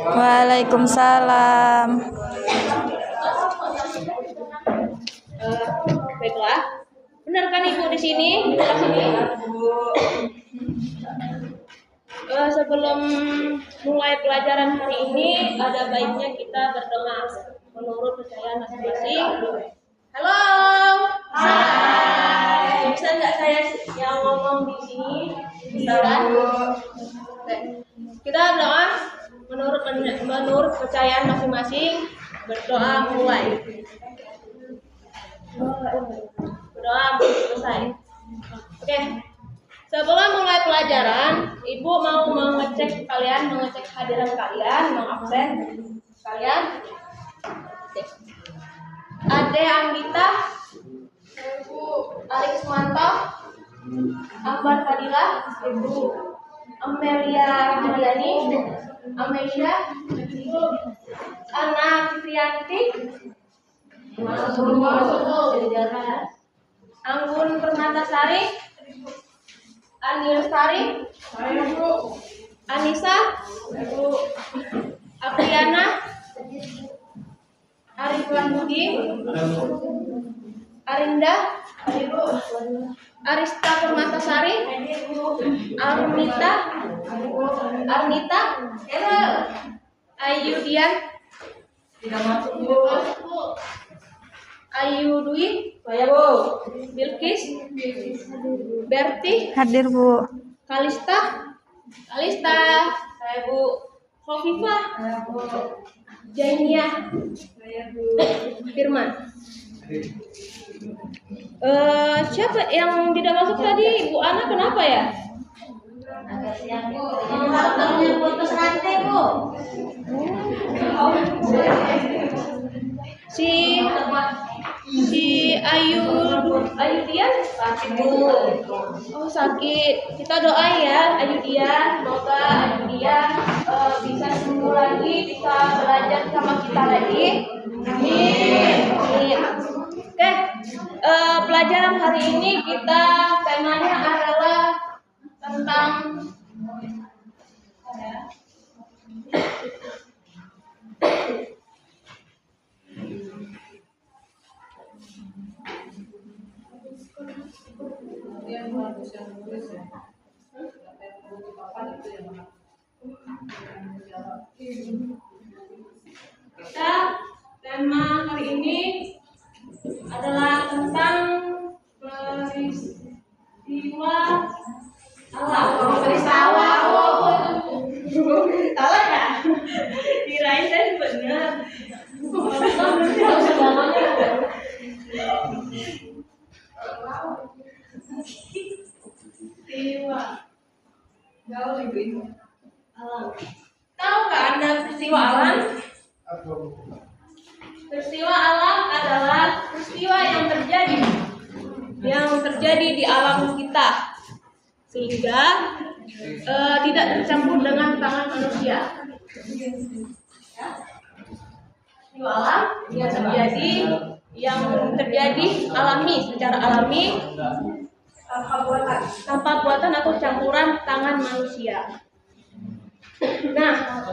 Waalaikumsalam. Baiklah. Benar kan Ibu di sini, di kelas ini? Sebelum mulai pelajaran hari ini, ada baiknya kita berdoa menurut kepercayaan masing-masing. Halo. Hai. Bisa nggak saya yang ngomong di sini? Bisa. Kita berdoa menurut kepercayaan masing-masing. Berdoa mulai. Berdoa selesai. Oke. Sebelum mulai pelajaran, Ibu mau mengecek hadiran kalian, mengabsen kalian. Oke. Ade Anggita, Ibu Alismanto, Akbar Fadilah, Ibu Amelia Rahmayani, Amelia, Ibu Ana Fitrianti, Anggun Permatasari, Anil Sari, Anissa, Apriana, Arifan Budi, Arinda, Arista Permatasari, Arnita, Ayu Dian, tidak masuk Bu. Ayu Dwi, Bilkis, Berti, Hadir Bu. Kalista, saya Bu. Khofifah, Jainia, Firman. Siapa yang tidak masuk tadi? Bu Ana kenapa ya? Agak siang Bu. Hartanya putus rantai Bu. Si Ayu Dian sakit Bu. Oh sakit. Kita doa ya Ayu Dian, semoga Ayu Dian bisa sembuh lagi, bisa belajar sama kita lagi. Amin. Oke. Pelajaran hari ini kita temanya adalah tentang tema hari ini adalah tentang peristiwa alam. Peristiwa salah ya? Kirain tadi benar. Peristiwa jauh lebih alam. Tahu nggak Anda peristiwa alam? Peristiwa alam adalah peristiwa yang terjadi di alam kita, sehingga tidak tercampur dengan tangan manusia. Peristiwa alam yang terjadi alami, secara alami, tanpa buatan atau campuran tangan manusia. Nah,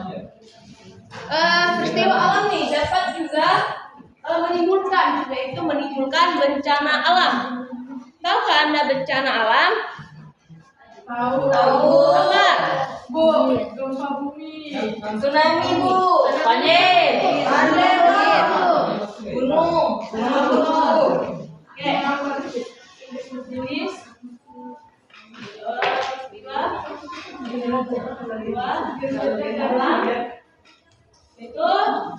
peristiwa alam nih dapat juga menimbulkan bencana alam. Tahukah Anda bencana alam? Tahu. Apa? Bu, gempa bumi, tsunami Bu, banjir, gunung. Oke. Tulis. Itu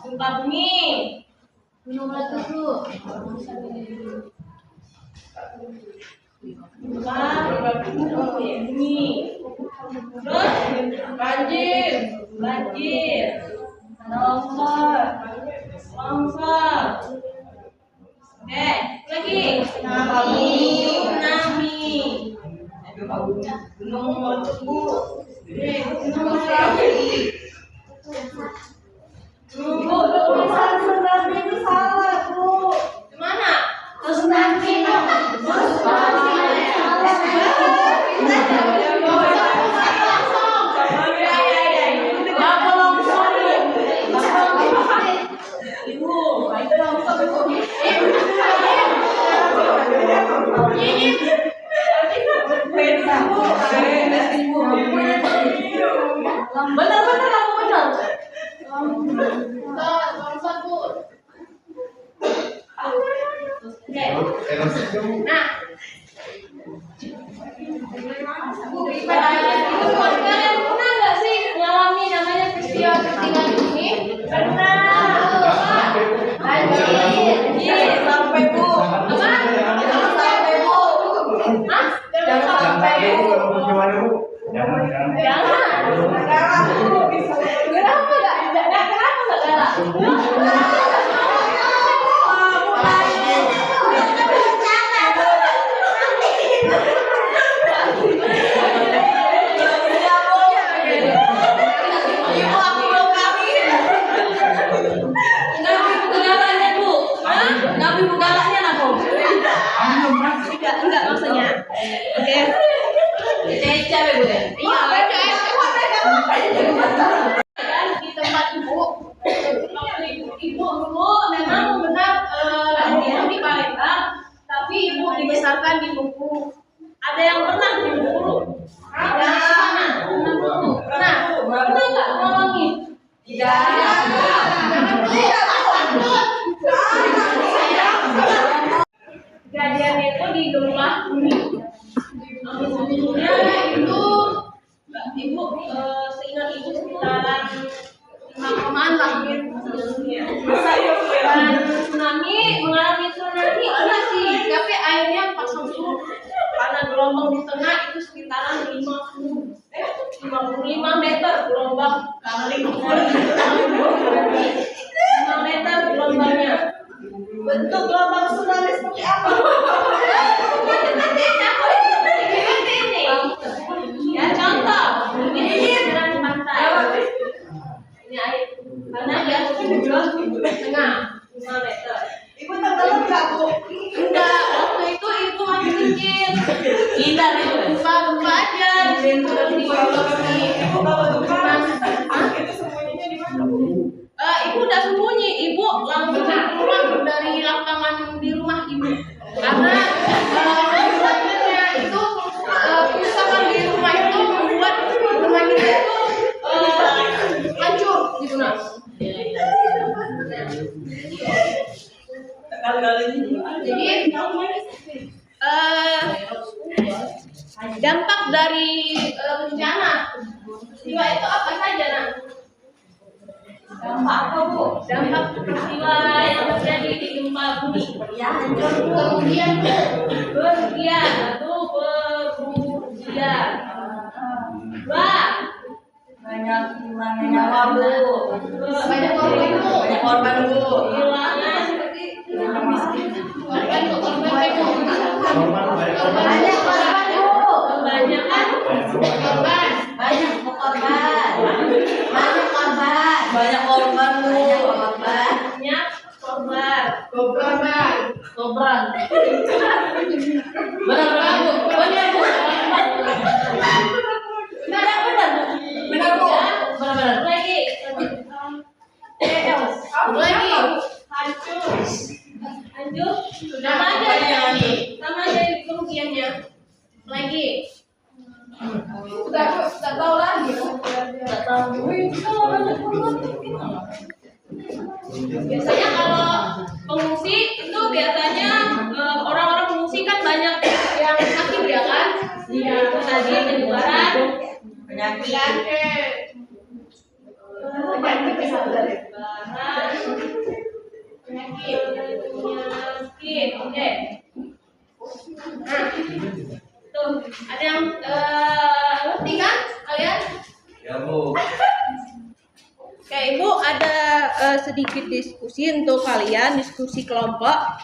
gempa bumi, gunung meletus Bu. Bumi. Terus banjir, longsor. Oke, lagi tsunami. Gunung meletus Bu. Gunung meletus. Bu, tulisan tsunami itu salah Bu. Gimana? Tsunami. Nah, itu kalian pernah nggak sih mengalami namanya peristiwa ini? Pernah. Sampai Bu. Apa? Sampai Bu. Hah? Jangan sampai Bu. Jangan. Kenapa nggak galak? Enggak maksudnya. Oke. Cewek Bu ya? Iya, dan di tempat ibu dulu memang benar lahir di Palembang, tapi ibu dibesarkan di Bengkulu. Ada yang pernah di Bengkulu? Ada sana. Nah, pernah nggak ngomongin? Tidak. Kejadiannya itu di Gemah Bumi. Itu ibu seingat ibu sekitaran 5-an lah. Tsunami, mengalami tsunami enggak sih, tapi airnya pasang surut karena gelombang di tengah itu sekitaran 55 meter gelombang kali 5 meter gelombangnya. Bentuk gelombang tsunami seperti apa? Ya contoh, ini jalan pantai. Ini air, karena dia tengah 5 meter. Ibu tertolong nggak Bu? Enggak, waktu itu ibu masih kecil. Kita gempa aja. Ibu bawa gempa. Itu sembunyinya di mana Bu? Ibu udah sembunyi. Ibu langsung keluar dari lapangan di rumah ibu. Karena itu kerusakan di rumah itu membuat rumah kita itu hancur gitu nah. Jadi dampak dari bencana peristiwa itu apa saja nak? Dampak apa Bu? Dampak peristiwa yang terjadi di gempa bumi. Ya hancur. Kerugian atau kerugian. Banyak hilangnya nyawa Bu. Banyak korban Bu. Hilangnya banyak korban Bu. Kebanyakan korban. Banyak korban Bu. Banyak korban. Benar Bu. Benar Bu. Lagi. Hancur. Sama aja kerugiannya. Lagi. Tidak tahu lagi. Biasanya kalau pengungsi itu biasanya orang-orang pengungsi kan banyak yang sakit ya kan? Iya. Tadi penyebaran penyakit. Oke. Nah, tuh ada yang ngerti kan kalian? Ya Bu. Oke, Ibu ada sedikit diskusi untuk kalian, diskusi kelompok.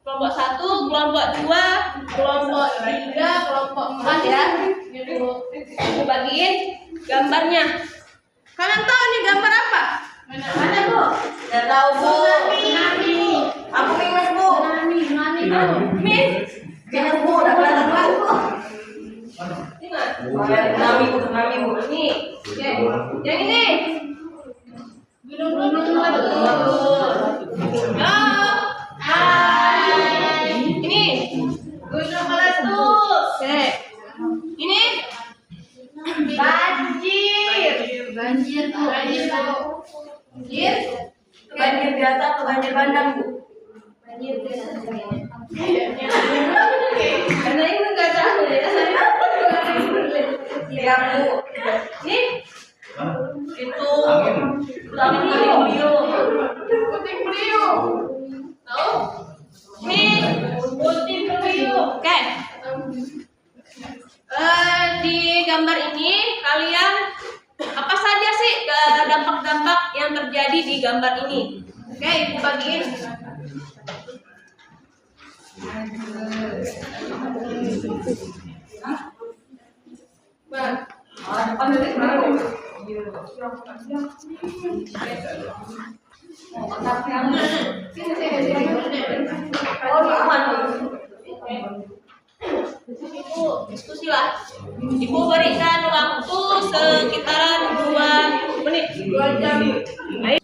Kelompok 1, kelompok 2, kelompok 3, kelompok 4 ya. Ibu bagiin gambarnya. Kalian tahu ini gambar apa? Mana Bu? Tidak tahu Bu. Tsunami. Aku minus Bu. Tsunami Bu. Minus Bu, udah kelihatan lagi Bu. Tsunami Bu. Nih. Oke. Yang ini. Gunung Hai. Ini Gunung Meletus. Oke. Ini banjir biasa atau banjir bandang Bu? Banjir biasa. Karena ini nggak tahu ya. Iya Bu. Nih itu puting beliung. Tahu? Nih puting beliung. Oke. Di gambar ini kalian apa saja sih dampak-dampak yang terjadi di gambar ini? Oke, Ibu bagiin. Ibu diskusi lah. Ibu berikan waktu sekitaran 2 menit, 2 jam. Ayo.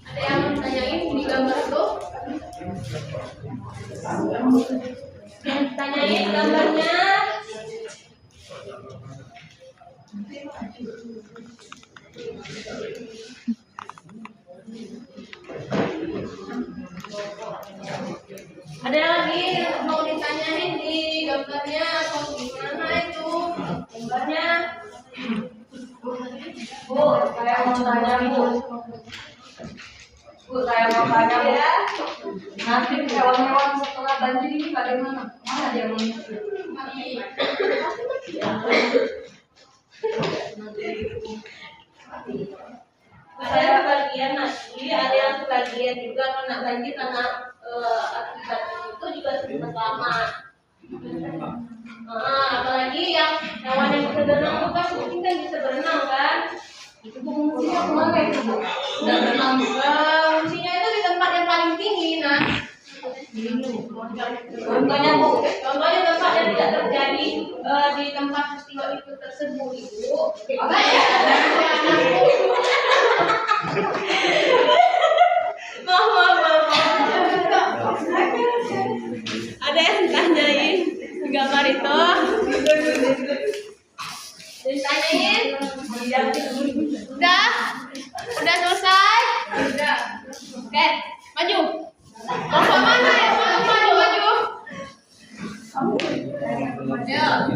Ada yang tanyain di gambar itu? Tanyain gambarnya. Ada lagi mau ditanyain di gambarnya atau gimana itu gambarnya? Bu, saya mau tanya Bu. Bu, saya mau tanya ya. Nanti hewan-hewan setelah banjir ini bagaimana? Mana dia mati? Ada yang sebagian nanti, ada yang sebagian juga kena banjir karena akibat itu juga sudah lama. Apalagi yang hewan yang bisa berenang itu kan mungkin kan bisa berenang kan? Itu fungsinya kemana itu Bu? Udah berenang. Fungsinya itu di tempat yang paling tinggi nah. Contohnya Bu, contohnya tempat yang tidak terjadi di tempat peristiwa itu tersebut Ibu. Apa ya? Maaf. Ada yang tanyain gambar itu? Ditanyain? Udah selesai? Udah. Oke, maju. Kelompok mana yang maju? Ya.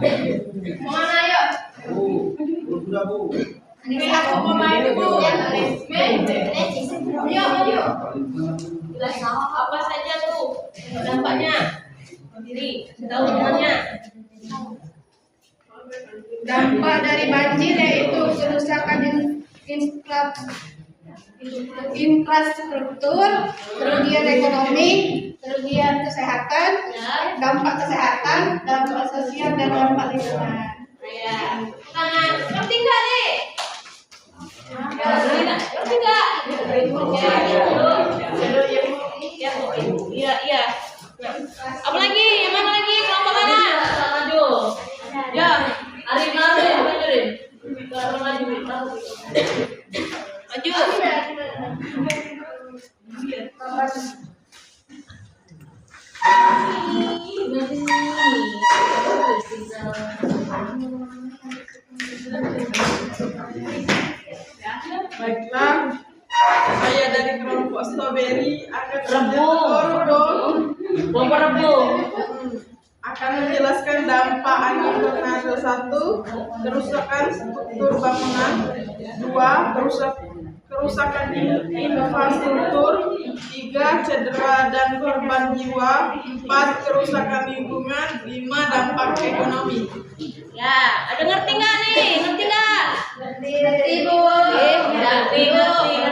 Mana ya? Sudah Bu. Ini kelompok mana itu Bu? Maju. Apa saja tuh dampaknya? Diri, tahu semuanya. Dampak dari banjir yaitu kerusakan infrastruktur, kerugian ekonomi, kerugian kesehatan, dampak kesehatan, dampak sosial dan dampak lingkungan. Ya, ngerti nggak nih? Ngerti nggak? Iya. Apa lagi? Yang mana lagi? Kelompok mana? Maju. Ya, Arif maju deh. Maju. Baiklah, saya dari kelompok strawberry akan menjelaskan dampak angin tornado. 1. Kerusakan struktur bangunan. 2. Kerusakan infrastruktur. 3. Cedera dan korban jiwa. 4. Kerusakan lingkungan. 5. Dampak ekonomi. Ya, ada ngerti nggak nih? Ngerti nggak? Ngerti Bu. Ngerti.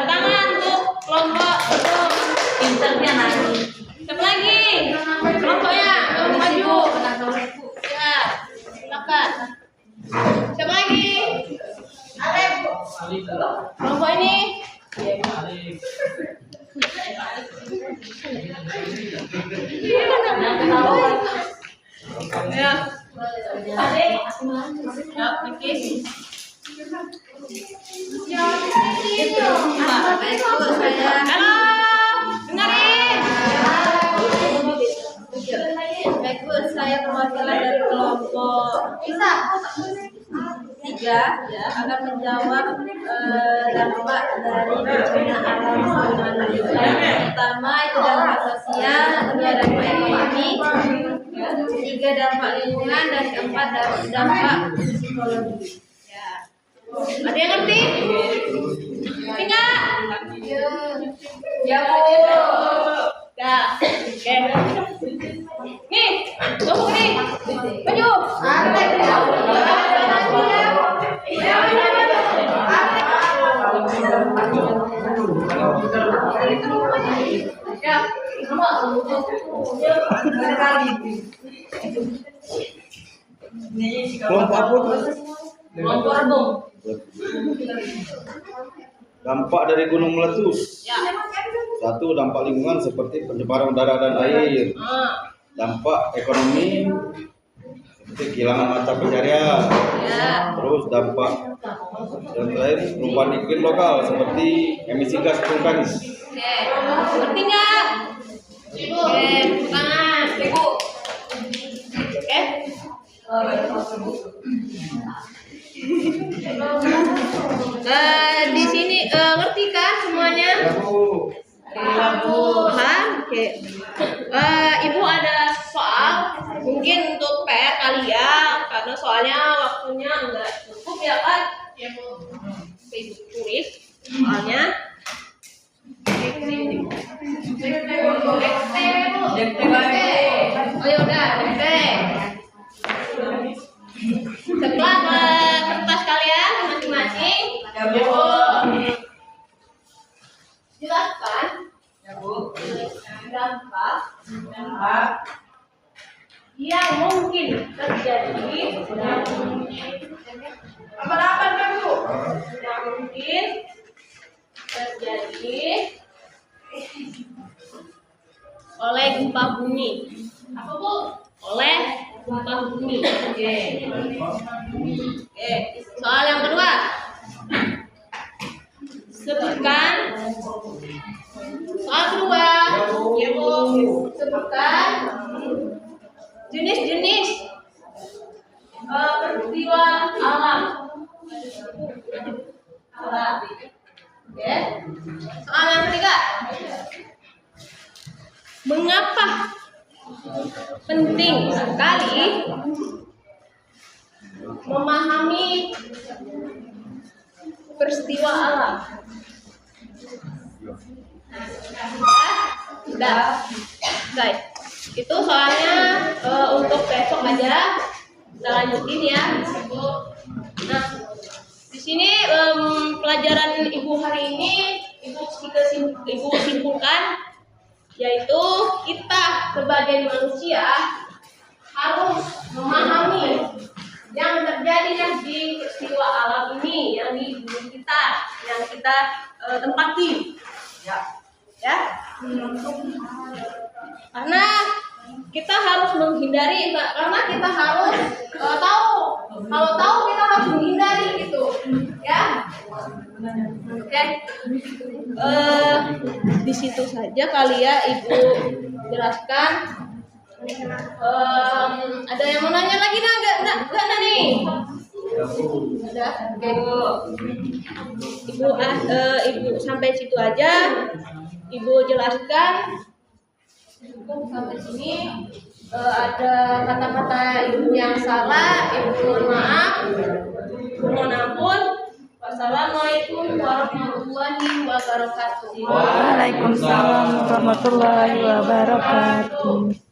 Tangan untuk kelompok itu. Pinternya nanti. Siapa lagi? Kelompoknya, maju. Ya, silakan. Siapa lagi? Arif. Kelompok ini. Ya. Halo, dengerin. Baik Bu, saya perwakilan dari kelompok 3 saya akan menjawab dampak dari bencana alam tsunami. Pertama itu dampak sosial, kedua dampak ekonomi, ketiga dampak lingkungan, dan keempat dampak psikologi. Ya. Ada yang ngerti? Ngerti nggak? Ya Bu. Ya. Oke. Nih, tunggu nih. Maju. Kelompok apa tuh? Kelompok rebung. Dampak dari gunung meletus. Ya. 1. Dampak lingkungan seperti pencemaran udara dan air. Dampak ekonomi seperti kehilangan mata pencarian. Ya. Terus dampak yang terakhir perubahan iklim lokal seperti emisi gas vulkanis. Oke. Ngerti nggak? Oke, tangan, Ibu. Oke. Di sini ngerti kan semuanya? Paham? Oke. Ibu ada soal mungkin untuk PR kali ya, karena soalnya waktunya enggak cukup ya kan? Oke, Ibu tulis soalnya. Oh ya udah, setelah kertas kalian masing-masing, jelaskan dampak yang mungkin terjadi, apa kan Bu? Yang mungkin terjadi oleh gempa bumi. Apa Bu? Oleh gempa bumi. Oke. Oke. Soal yang kedua. Sebutkan. Soal kedua. Ya Bu. Sebutkan jenis-jenis peristiwa alam. Oke. Soal yang ketiga. Mengapa penting sekali memahami peristiwa alam? Sudah, guys. Itu soalnya untuk besok aja. Kita lanjutin ya. Nah, di sini pelajaran Ibu hari ini Ibu simpulkan, yaitu kita sebagai manusia harus memahami yang terjadi di peristiwa alam ini, yang di bumi kita, yang kita tempati, ya. Karena kita harus menghindari, karena kita harus tahu. Kalau tahu kita harus menghindari gitu, ya. Oke. Di situ saja kali ya Ibu jelaskan. Ada yang mau nanya lagi enggak nih? Ada. Oke, Ibu sampai situ aja. Ibu jelaskan. Sampai sini. Ada kata-kata Ibu yang salah, Ibu mohon maaf. Mohon ampun. Wassalamualaikum warahmatullahi wabarakatuh. Waalaikumsalam warahmatullahi wabarakatuh.